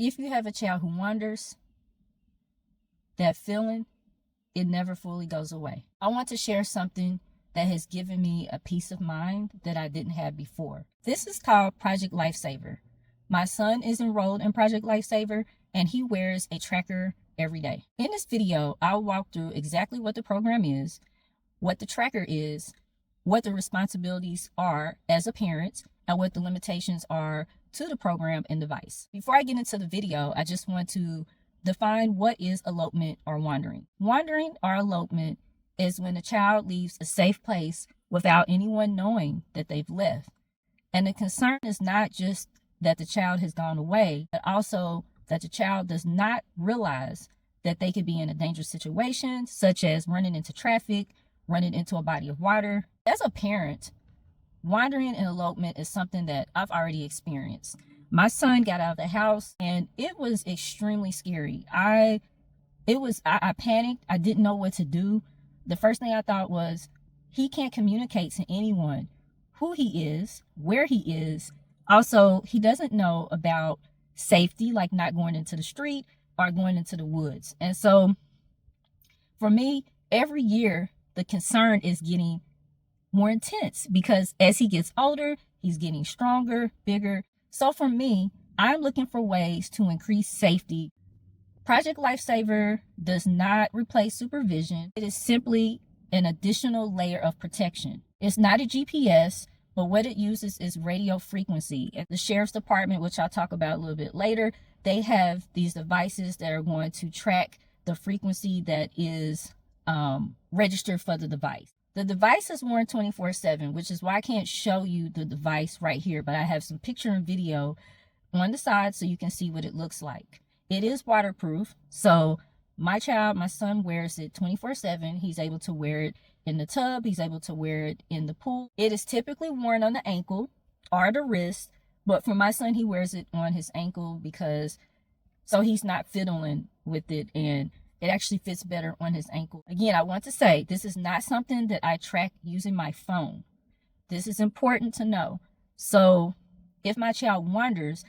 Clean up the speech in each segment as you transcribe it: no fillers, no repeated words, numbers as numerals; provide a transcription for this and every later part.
If you have a child who wanders, that feeling, it never fully goes away. I want to share something that has given me a peace of mind that I didn't have before. This is called Project Lifesaver. My son is enrolled in Project Lifesaver, and he wears a tracker every day. In this video, I'll walk through exactly what the program is, what the tracker is, what the responsibilities are as a parent, and what the limitations are to the program and device. Before I get into the video, I just want to define what is elopement or wandering. Wandering or elopement is when a child leaves a safe place without anyone knowing that they've left. And the concern is not just that the child has gone away, but also that the child does not realize that they could be in a dangerous situation, such as running into traffic, running into a body of water. As a parent, wandering and elopement is something that I've already experienced. My son got out of the house and it was extremely scary. I panicked. I didn't know what to do. The first thing I thought was, he can't communicate to anyone who he is, where he is. Also, he doesn't know about safety, like not going into the street or going into the woods. And so for me, every year, the concern is getting more intense because as he gets older, he's getting stronger, bigger. So for me, I'm looking for ways to increase safety. Project Lifesaver does not replace supervision. It is simply an additional layer of protection. It's not a GPS, but what it uses is radio frequency. At the Sheriff's Department, which I'll talk about a little bit later, they have these devices that are going to track the frequency that is registered for the device. The device is worn 24/7, which is why I can't show you the device right here, but I have some picture and video on the side so you can see what it looks like. It is waterproof, so my son wears it 24/7. He's able to wear it in the tub. He's able to wear it in the pool. It is typically worn on the ankle or the wrist, but for my son, he wears it on his ankle so he's not fiddling with it, and it actually fits better on his ankle. Again, I want to say this is not something that I track using my phone. This is important to know. So if my child wanders,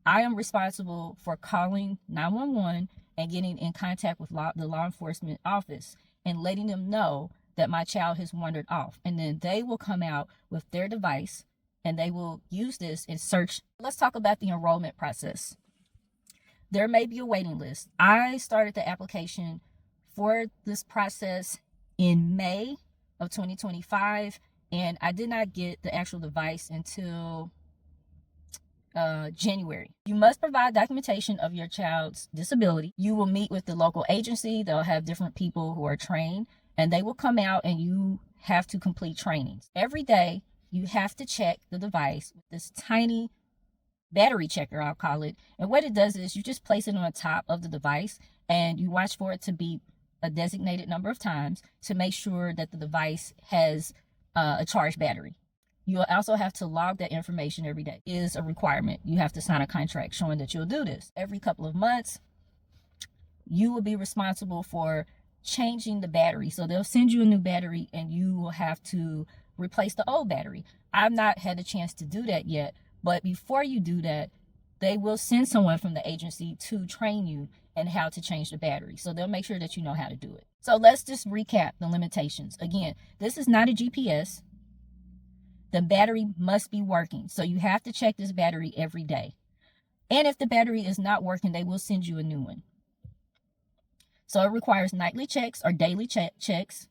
I am responsible for calling 911 and getting in contact with the law enforcement office and letting them know that my child has wandered off. And then they will come out with their device and they will use this and search. Let's talk about the enrollment process. There may be a waiting list. I started the application for this process in May of 2025, and I did not get the actual device until January. You must provide documentation of your child's disability. You will meet with the local agency. They'll have different people who are trained, and they will come out and you have to complete trainings. Every day, you have to check the device with this tiny battery checker, I'll call it. And what it does is you just place it on top of the device and you watch for it to beep a designated number of times to make sure that the device has a charged battery. You'll also have to log that information every day. It is a requirement. You have to sign a contract showing that you'll do this. Every couple of months, you will be responsible for changing the battery. So they'll send you a new battery and you will have to replace the old battery. I've not had a chance to do that yet. But before you do that, they will send someone from the agency to train you in how to change the battery. So they'll make sure that you know how to do it. So let's just recap the limitations. Again, this is not a GPS. The battery must be working. So you have to check this battery every day. And if the battery is not working, they will send you a new one. So it requires nightly checks or daily checks.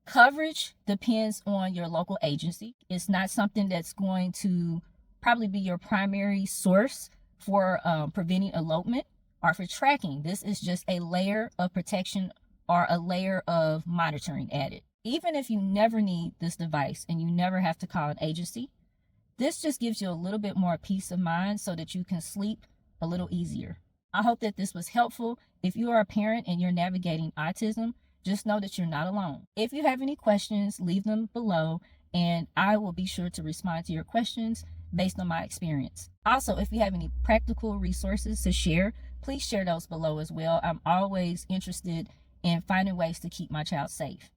Coverage depends on your local agency. It's not something that's going to probably be your primary source for preventing elopement or for tracking. This is just a layer of protection or a layer of monitoring added. Even if you never need this device and you never have to call an agency, this just gives you a little bit more peace of mind so that you can sleep a little easier. I hope that this was helpful. If you are a parent and you're navigating autism, just know that you're not alone. If you have any questions, leave them below and I will be sure to respond to your questions based on my experience. Also, if you have any practical resources to share, please share those below as well. I'm always interested in finding ways to keep my child safe.